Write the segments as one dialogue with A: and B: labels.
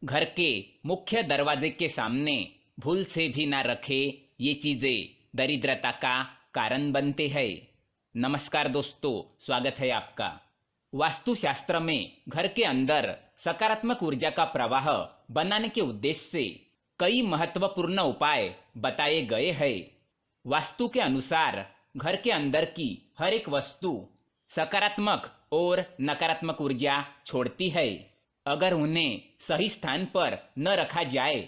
A: घर के मुख्य दरवाजे के सामने भूल से भी ना रखे ये चीजें दरिद्रता का कारण बनते हैं। नमस्कार दोस्तों, स्वागत है आपका। वास्तुशास्त्र में घर के अंदर सकारात्मक ऊर्जा का प्रवाह बनाने के उद्देश्य से कई महत्वपूर्ण उपाय बताए गए हैं। वास्तु के अनुसार घर के अंदर की हर एक वस्तु सकारात्मक और नकारात्मक ऊर्जा छोड़ती है। अगर उन्हें सही स्थान पर न रखा जाए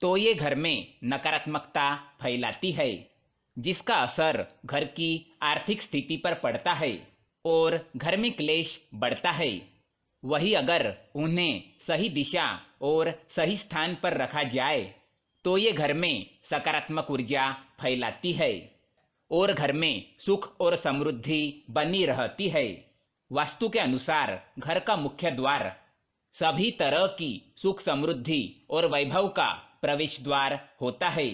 A: तो ये घर में नकारात्मकता फैलाती है, जिसका असर घर की आर्थिक स्थिति पर पड़ता है और घर में क्लेश बढ़ता है। वही अगर उन्हें सही दिशा और सही स्थान पर रखा जाए तो ये घर में सकारात्मक ऊर्जा फैलाती है और घर में सुख और समृद्धि बनी रहती है। वास्तु के अनुसार घर का मुख्य द्वार सभी तरह की सुख समृद्धि और वैभव का प्रवेश द्वार होता है,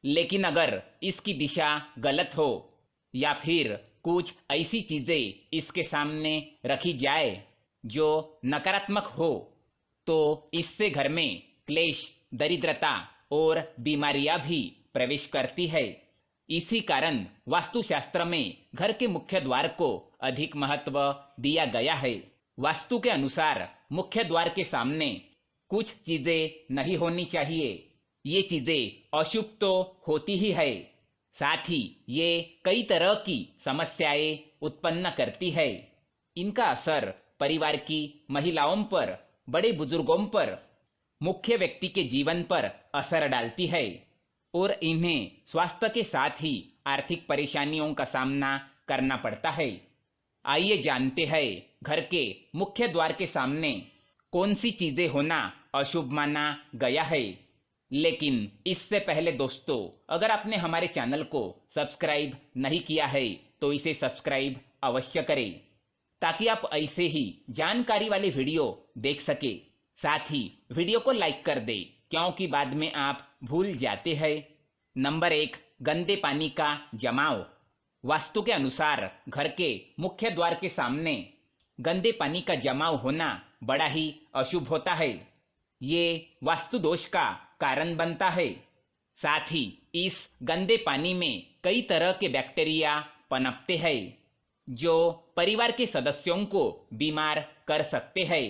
A: लेकिन अगर इसकी दिशा गलत हो या फिर कुछ ऐसी चीजें इसके सामने रखी जाए जो नकारात्मक हो तो इससे घर में क्लेश, दरिद्रता और बीमारियां भी प्रवेश करती है। इसी कारण वास्तुशास्त्र में घर के मुख्य द्वार को अधिक महत्व दिया गया है। वास्तु के अनुसार मुख्य द्वार के सामने कुछ चीजें नहीं होनी चाहिए। ये चीजें अशुभ तो होती ही है, साथ ही ये कई तरह की समस्याएं उत्पन्न करती है। इनका असर परिवार की महिलाओं पर, बड़े बुजुर्गों पर, मुख्य व्यक्ति के जीवन पर असर डालती है और इन्हें स्वास्थ्य के साथ ही आर्थिक परेशानियों का सामना करना पड़ता है। आइए जानते हैं घर के मुख्य द्वार के सामने कौन सी चीजें होना अशुभ माना गया है। लेकिन इससे पहले दोस्तों, अगर आपने हमारे चैनल को सब्सक्राइब नहीं किया है तो इसे सब्सक्राइब अवश्य करें, ताकि आप ऐसे ही जानकारी वाले वीडियो देख सके। साथ ही वीडियो को लाइक कर दे, क्योंकि बाद में आप भूल जाते हैं। नंबर 1, गंदे पानी का जमाव। वास्तु के अनुसार घर के मुख्य द्वार के सामने गंदे पानी का जमाव होना बड़ा ही अशुभ होता है। ये वास्तु दोष का कारण बनता है। साथ ही इस गंदे पानी में कई तरह के बैक्टीरिया पनपते हैं जो परिवार के सदस्यों को बीमार कर सकते हैं।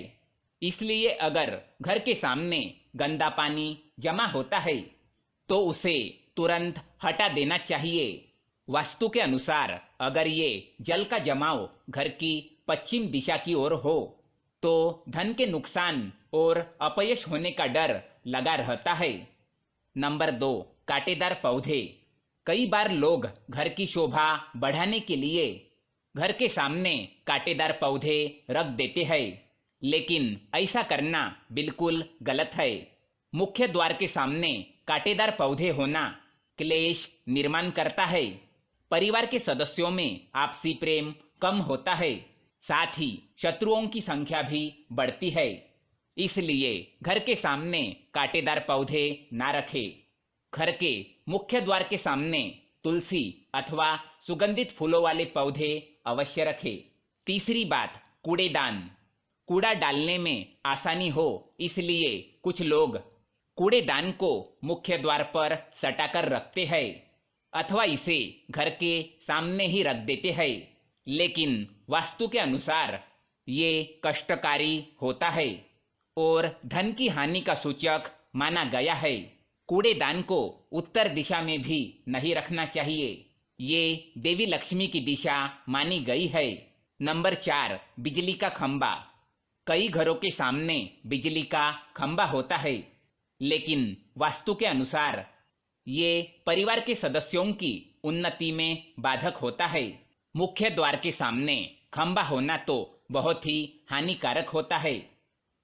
A: इसलिए अगर घर के सामने गंदा पानी जमा होता है तो उसे तुरंत हटा देना चाहिए। वास्तु के अनुसार अगर ये जल का जमाव घर की पश्चिम दिशा की ओर हो तो धन के नुकसान और अपयश होने का डर लगा रहता है। नंबर 2, कांटेदार पौधे। कई बार लोग घर की शोभा बढ़ाने के लिए घर के सामने कांटेदार पौधे रख देते हैं, लेकिन ऐसा करना बिल्कुल गलत है। मुख्य द्वार के सामने कांटेदार पौधे होना क्लेश निर्माण करता है। परिवार के सदस्यों में आपसी प्रेम कम होता है, साथ ही शत्रुओं की संख्या भी बढ़ती है। इसलिए घर के सामने कांटेदार पौधे ना रखें। घर के मुख्य द्वार के सामने तुलसी अथवा सुगंधित फूलों वाले पौधे अवश्य रखें। तीसरी बात, कूड़ेदान। कूड़ा डालने में आसानी हो इसलिए कुछ लोग कूड़ेदान को मुख्य द्वार पर सटाकर रखते हैं अथवा इसे घर के सामने ही रख देते हैं, लेकिन वास्तु के अनुसार ये कष्टकारी होता है और धन की हानि का सूचक माना गया है। कूड़ेदान को उत्तर दिशा में भी नहीं रखना चाहिए। ये देवी लक्ष्मी की दिशा मानी गई है। नंबर 4, बिजली का खंबा। कई घरों के सामने बिजली का खंबा होता है, लेकिन वास्तु के अनुसार ये परिवार के सदस्यों की उन्नति में बाधक होता है। मुख्य द्वार के सामने खंबा होना तो बहुत ही हानिकारक होता है,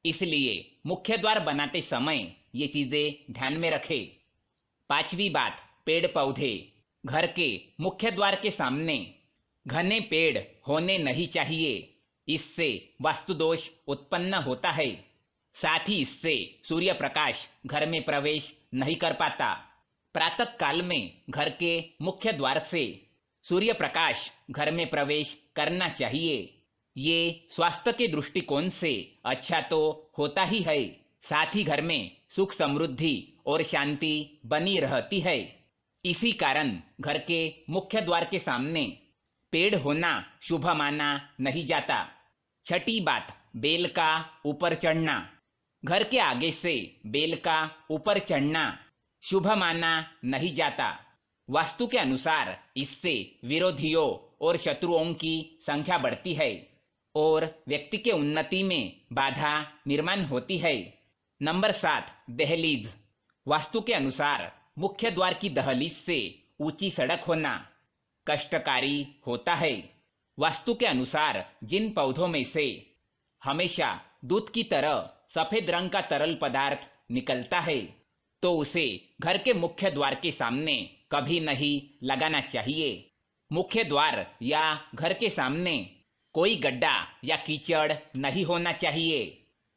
A: इसलिए मुख्य द्वार बनाते समय ये चीजें ध्यान में रखें। पांचवी बात, पेड़ पौधे। घर के मुख्य द्वार के सामने घने पेड़ होने नहीं चाहिए। इससे वास्तु दोष उत्पन्न होता है। साथ ही इससे सूर्य प्रकाश घर में प्रवेश नहीं कर पाता। प्रातः काल में घर के मुख्य द्वार से सूर्य प्रकाश घर में प्रवेश करना चाहिए। ये स्वास्थ्य के दृष्टिकोण से अच्छा तो होता ही है, साथ ही घर में सुख समृद्धि और शांति बनी रहती है। इसी कारण घर के मुख्य द्वार के सामने पेड़ होना शुभ माना नहीं जाता। छठी बात, बेल का ऊपर चढ़ना। घर के आगे से बेल का ऊपर चढ़ना शुभ माना नहीं जाता। वास्तु के अनुसार इससे विरोधियों और शत्रुओं की संख्या बढ़ती है और व्यक्ति के उन्नति में बाधा निर्माण होती है। नंबर 7, दहलीज। वास्तु के अनुसार मुख्य द्वार की दहलीज से ऊंची सड़क होना कष्टकारी होता है। वास्तु के अनुसार जिन पौधों में से हमेशा दूध की तरह सफेद रंग का तरल पदार्थ निकलता है तो उसे घर के मुख्य द्वार के सामने कभी नहीं लगाना चाहिए। मुख्य द्वार या घर के सामने कोई गड्ढा या कीचड़ नहीं होना चाहिए।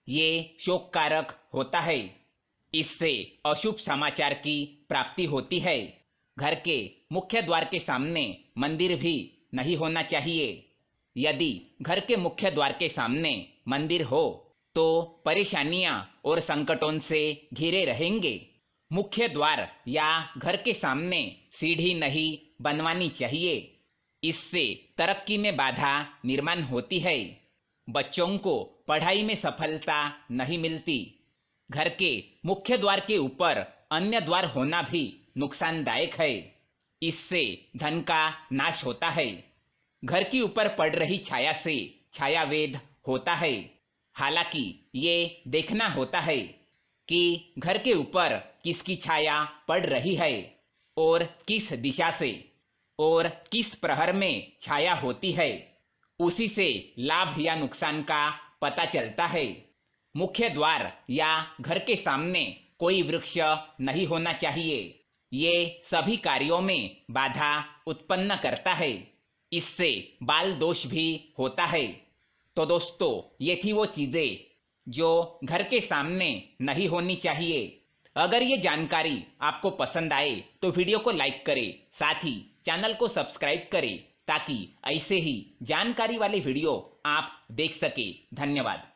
A: ये शोककारक होता है। इससे अशुभ समाचार की प्राप्ति होती है। घर के मुख्य द्वार के सामने मंदिर भी नहीं होना चाहिए। यदि घर के मुख्य द्वार के सामने मंदिर हो तो परेशानियां और संकटों से घिरे रहेंगे। मुख्य द्वार या घर के सामने सीढ़ी नहीं बनवानी चाहिए। इससे तरक्की में बाधा निर्माण होती है। बच्चों को पढ़ाई में सफलता नहीं मिलती। घर के मुख्य द्वार के ऊपर अन्य द्वार होना भी नुकसानदायक है। इससे धन का नाश होता है। घर के ऊपर पड़ रही छाया से छायावेद होता है। हालांकि ये देखना होता है कि घर के ऊपर किसकी छाया पड़ रही है और किस दिशा से और किस प्रहर में छाया होती है। उसी से लाभ या नुकसान का पता चलता है। मुख्य द्वार या घर के सामने कोई वृक्ष नहीं होना चाहिए। ये सभी कार्यों में बाधा उत्पन्न करता है। इससे बाल दोष भी होता है। तो दोस्तों, ये थी वो चीजें जो घर के सामने नहीं होनी चाहिए। अगर ये जानकारी आपको पसंद आए तो वीडियो को लाइक करें, साथ ही चैनल को सब्सक्राइब करें ताकि ऐसे ही जानकारी वाले वीडियो आप देख सके। धन्यवाद।